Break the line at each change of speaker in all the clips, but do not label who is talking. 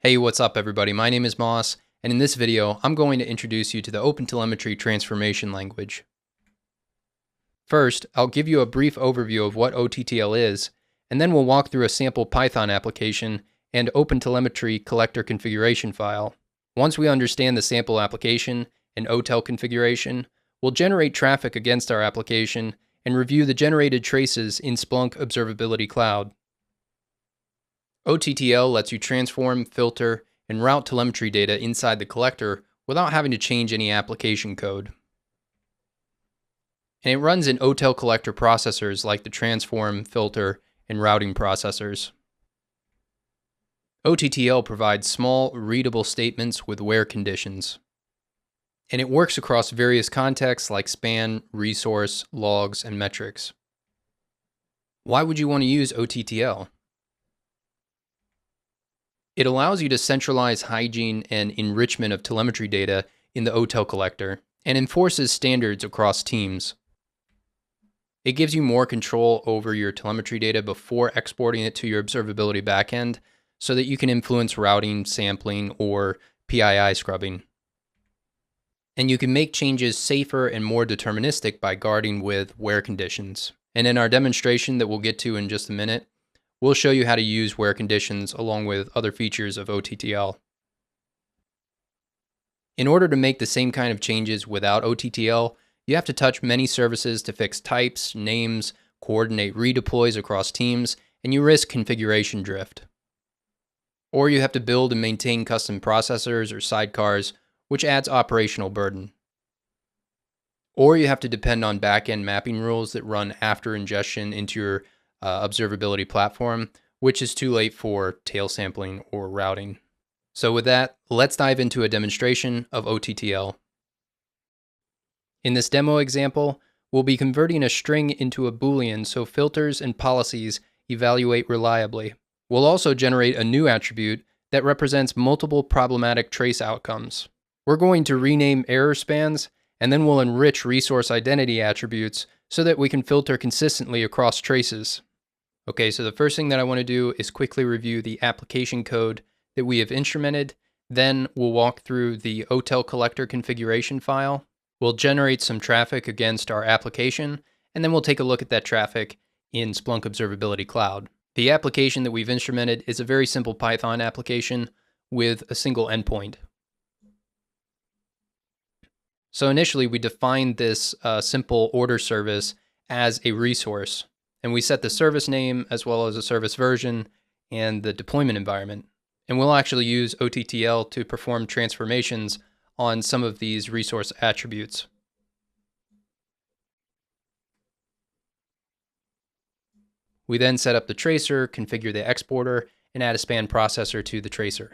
Hey, what's up everybody? My name is Moss, and in this video, I'm going to introduce you to the OpenTelemetry Transformation Language. First, I'll give you a brief overview of what OTTL is, and then we'll walk through a sample Python application and OpenTelemetry Collector configuration file. Once we understand the sample application and OTel configuration, we'll generate traffic against our application and review the generated traces in Splunk Observability Cloud. OTTL lets you transform, filter, and route telemetry data inside the collector without having to change any application code. And it runs in OTel collector processors like the transform, filter, and routing processors. OTTL provides small, readable statements with where conditions. And it works across various contexts like span, resource, logs, and metrics. Why would you want to use OTTL? It allows you to centralize hygiene and enrichment of telemetry data in the OTel collector and enforces standards across teams. It gives you more control over your telemetry data before exporting it to your observability backend so that you can influence routing, sampling, or PII scrubbing. And you can make changes safer and more deterministic by guarding with where conditions. And in our demonstration that we'll get to in just a minute, we'll show you how to use where conditions along with other features of OTTL. In order to make the same kind of changes without OTTL, you have to touch many services to fix types, names, coordinate redeploys across teams, and you risk configuration drift. Or you have to build and maintain custom processors or sidecars, which adds operational burden. Or you have to depend on backend mapping rules that run after ingestion into your observability platform, which is too late for tail sampling or routing. So with that, let's dive into a demonstration of OTTL. In this demo example, we'll be converting a string into a Boolean so filters and policies evaluate reliably. We'll also generate a new attribute that represents multiple problematic trace outcomes. We're going to rename error spans, and then we'll enrich resource identity attributes so that we can filter consistently across traces. Okay, so the first thing that I want to do is quickly review the application code that we have instrumented. Then we'll walk through the OTel collector configuration file. We'll generate some traffic against our application, and then we'll take a look at that traffic in Splunk Observability Cloud. The application that we've instrumented is a very simple Python application with a single endpoint. So initially we defined this simple order service as a resource. And we set the service name as well as a service version and the deployment environment. And we'll actually use OTTL to perform transformations on some of these resource attributes. We then set up the tracer, configure the exporter, and add a span processor to the tracer.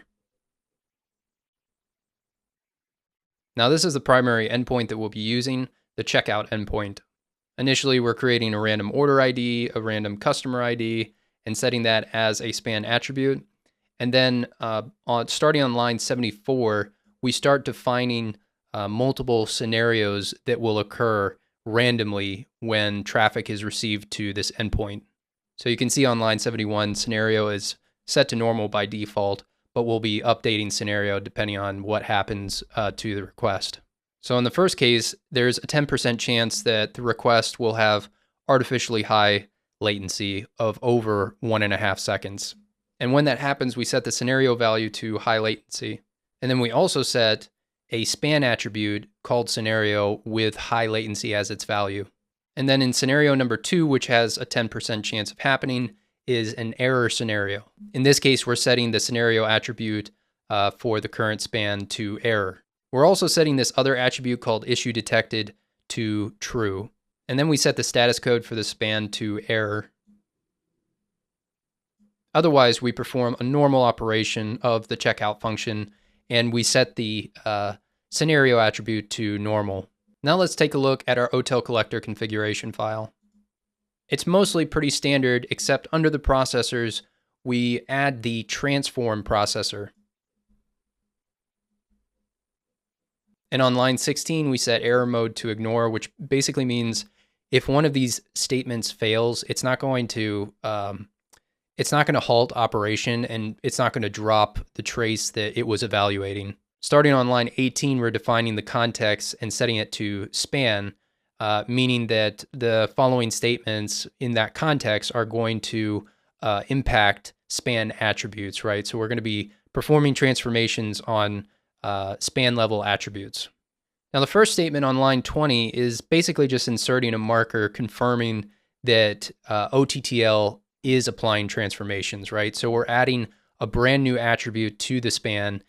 Now this is the primary endpoint that we'll be using, the checkout endpoint. Initially, we're creating a random order ID, a random customer ID, and setting that as a span attribute. And then starting on line 74, we start defining multiple scenarios that will occur randomly when traffic is received to this endpoint. So you can see on line 71, scenario is set to normal by default, but we'll be updating scenario depending on what happens to the request. So in the first case, there's a 10% chance that the request will have artificially high latency of over 1.5 seconds. And when that happens, we set the scenario value to high latency. And then we also set a span attribute called scenario with high latency as its value. And then in scenario number 2, which has a 10% chance of happening, is an error scenario. In this case, we're setting the scenario attribute for the current span to error. We're also setting this other attribute called issue detected to true. And then we set the status code for the span to error. Otherwise, we perform a normal operation of the checkout function, and we set the scenario attribute to normal. Now let's take a look at our OTel collector configuration file. It's mostly pretty standard, except under the processors, we add the transform processor. And on line 16, we set error mode to ignore, which basically means if one of these statements fails, it's not going to it's not going to halt operation and it's not going to drop the trace that it was evaluating. Starting on line 18, we're defining the context and setting it to span, meaning that the following statements in that context are going to impact span attributes, right? So we're going to be performing transformations on span level attributes. Now, the first statement on line 20 is basically just inserting a marker confirming that OTTL is applying transformations, right? So we're adding a brand new attribute to the span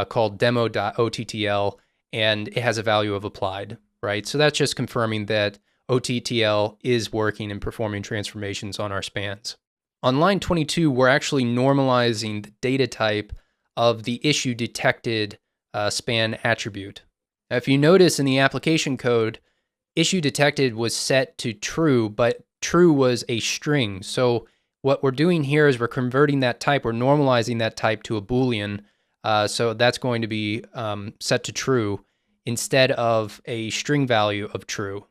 called demo.ottl, and it has a value of applied, right? So that's just confirming that OTTL is working and performing transformations on our spans. On line 22, we're actually normalizing the data type of the issue detected span attribute. Now, if you notice in the application code, issue detected was set to true, but true was a string. So what we're doing here is we're converting that type, we're normalizing that type to a Boolean. So that's going to be set to true instead of a string value of true.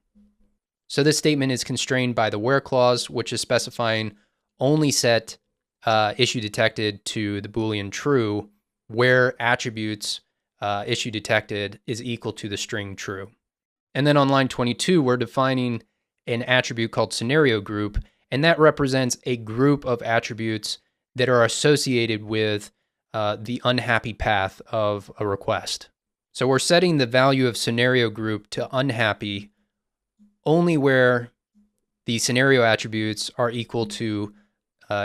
So this statement is constrained by the where clause, which is specifying only set issue detected to the Boolean true, where attributes issue detected is equal to the string true. And then on line 22, we're defining an attribute called scenario group, and that represents a group of attributes that are associated with the unhappy path of a request. So we're setting the value of scenario group to unhappy only where the scenario attributes are equal to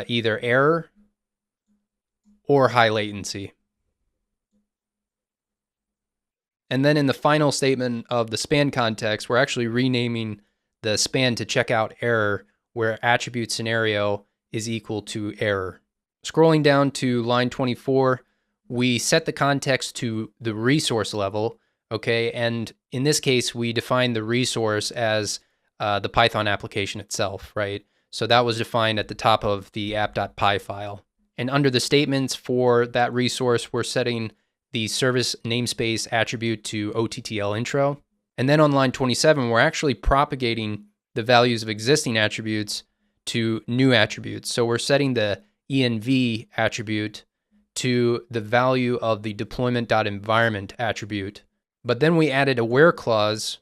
either error or high latency. And then in the final statement of the span context, we're actually renaming the span to checkout error where attribute scenario is equal to error. Scrolling down to line 24, we set the context to the resource level, okay? And in this case, we define the resource as the Python application itself, right? So that was defined at the top of the app.py file. And under the statements for that resource, we're setting the service namespace attribute to OTTL intro. And then on line 27, we're actually propagating the values of existing attributes to new attributes. So we're setting the env attribute to the value of the deployment.environment attribute. But then we added a where clause,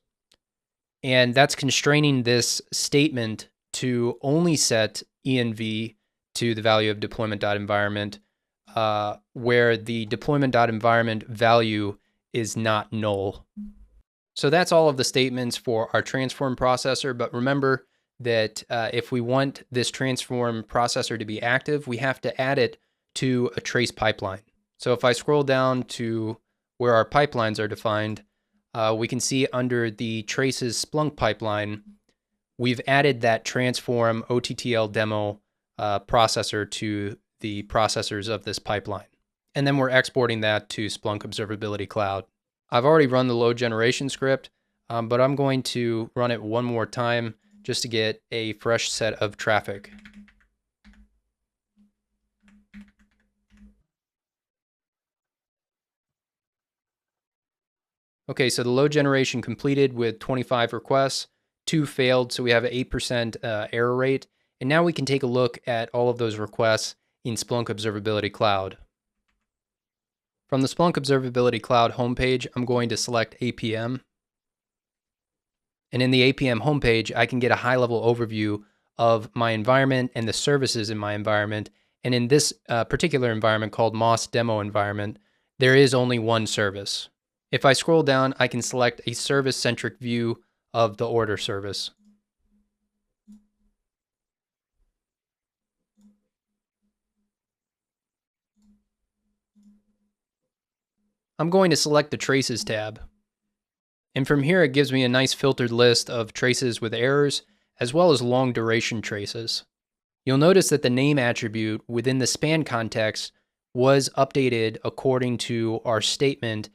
and that's constraining this statement to only set env to the value of deployment.environment where the deployment.environment value is not null. So that's all of the statements for our transform processor, but remember that if we want this transform processor to be active, we have to add it to a trace pipeline. So if I scroll down to where our pipelines are defined, we can see under the traces Splunk pipeline, we've added that transform OTTL demo processor to the processors of this pipeline. And then we're exporting that to Splunk Observability Cloud. I've already run the load generation script, but I'm going to run it one more time just to get a fresh set of traffic. Okay, so the load generation completed with 25 requests, 2 failed, so we have an 8% error rate. And now we can take a look at all of those requests in Splunk Observability Cloud. From the Splunk Observability Cloud homepage, I'm going to select APM. And in the APM homepage, I can get a high-level overview of my environment and the services in my environment. And in this particular environment called Moss Demo Environment, there is only one service. If I scroll down, I can select a service-centric view of the order service. I'm going to select the Traces tab. And from here, it gives me a nice filtered list of traces with errors, as well as long duration traces. You'll notice that the name attribute within the span context was updated according to our statement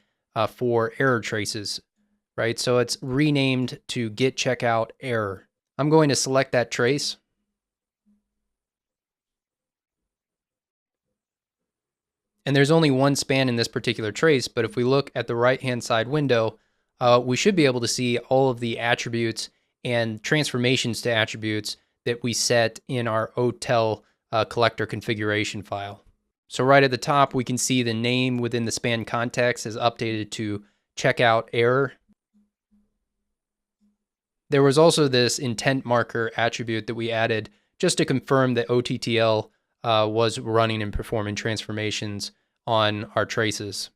for error traces, right? So it's renamed to get checkout error. I'm going to select that trace. And there's only one span in this particular trace, but if we look at the right-hand side window, we should be able to see all of the attributes and transformations to attributes that we set in our OTTL collector configuration file. So right at the top, we can see the name within the span context is updated to checkout error. There was also this intent marker attribute that we added just to confirm that OTTL was running and performing transformations on our traces.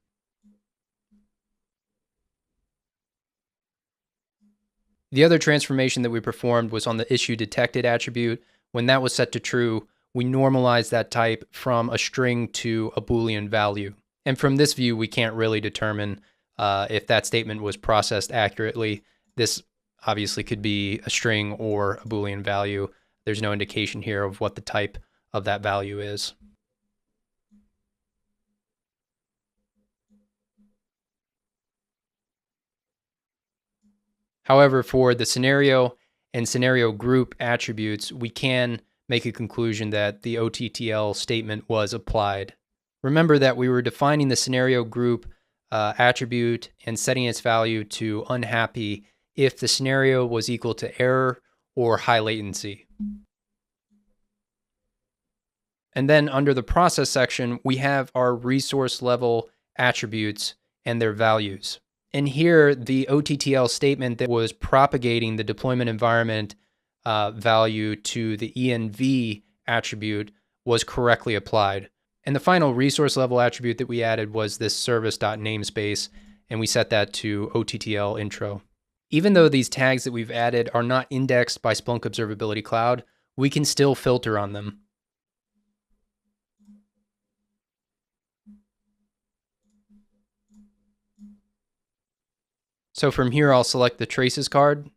The other transformation that we performed was on the issue detected attribute. When that was set to true, we normalized that type from a string to a Boolean value. And from this view, we can't really determine if that statement was processed accurately. This obviously could be a string or a Boolean value. There's no indication here of what the type of that value is. However, for the scenario and scenario group attributes, we can make a conclusion that the OTTL statement was applied. Remember that we were defining the scenario group attribute and setting its value to unhappy if the scenario was equal to error or high latency. And then under the process section, we have our resource level attributes and their values. And here, the OTTL statement that was propagating the deployment environment value to the env attribute was correctly applied. And the final resource level attribute that we added was this service.namespace, and we set that to OTTL intro. Even though these tags that we've added are not indexed by Splunk Observability Cloud, we can still filter on them. So from here, I'll select the traces card.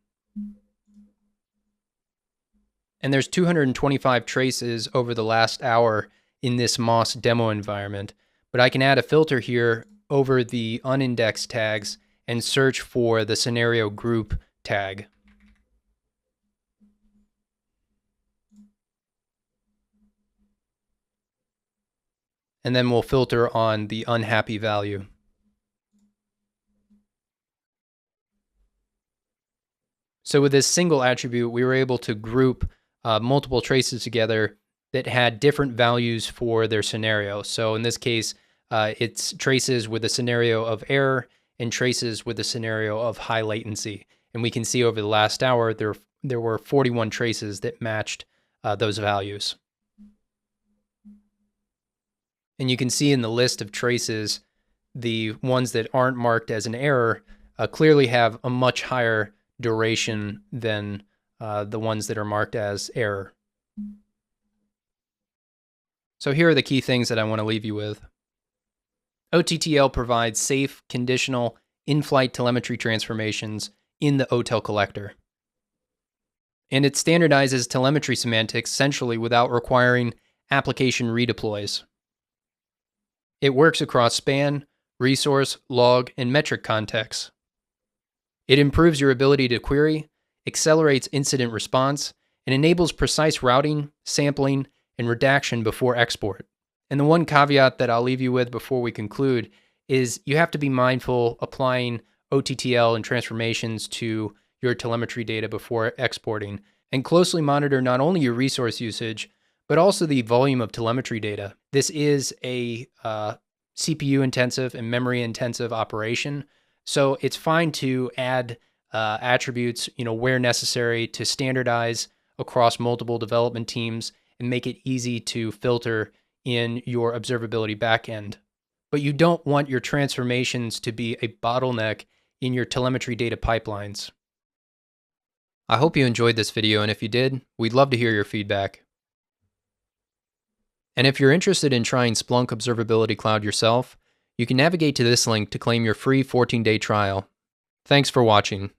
And there's 225 traces over the last hour in this Moss demo environment. But I can add a filter here over the unindexed tags and search for the scenario group tag. And then we'll filter on the unhappy value. So with this single attribute, we were able to group multiple traces together that had different values for their scenario. So in this case, it's traces with a scenario of error and traces with a scenario of high latency. And we can see over the last hour, there were 41 traces that matched those values. And you can see in the list of traces, the ones that aren't marked as an error clearly have a much higher duration than the ones that are marked as error. So here are the key things that I want to leave you with. OTTL provides safe, conditional, in-flight telemetry transformations in the OTel collector. And it standardizes telemetry semantics centrally without requiring application redeploys. It works across span, resource, log, and metric contexts. It improves your ability to query, accelerates incident response, and enables precise routing, sampling, and redaction before export. And the one caveat that I'll leave you with before we conclude is you have to be mindful applying OTTL and transformations to your telemetry data before exporting, and closely monitor not only your resource usage, but also the volume of telemetry data. This is a CPU intensive and memory intensive operation. So it's fine to add attributes, where necessary to standardize across multiple development teams and make it easy to filter in your observability backend. But you don't want your transformations to be a bottleneck in your telemetry data pipelines. I hope you enjoyed this video, and if you did, we'd love to hear your feedback. And if you're interested in trying Splunk Observability Cloud yourself, you can navigate to this link to claim your free 14-day trial. Thanks for watching.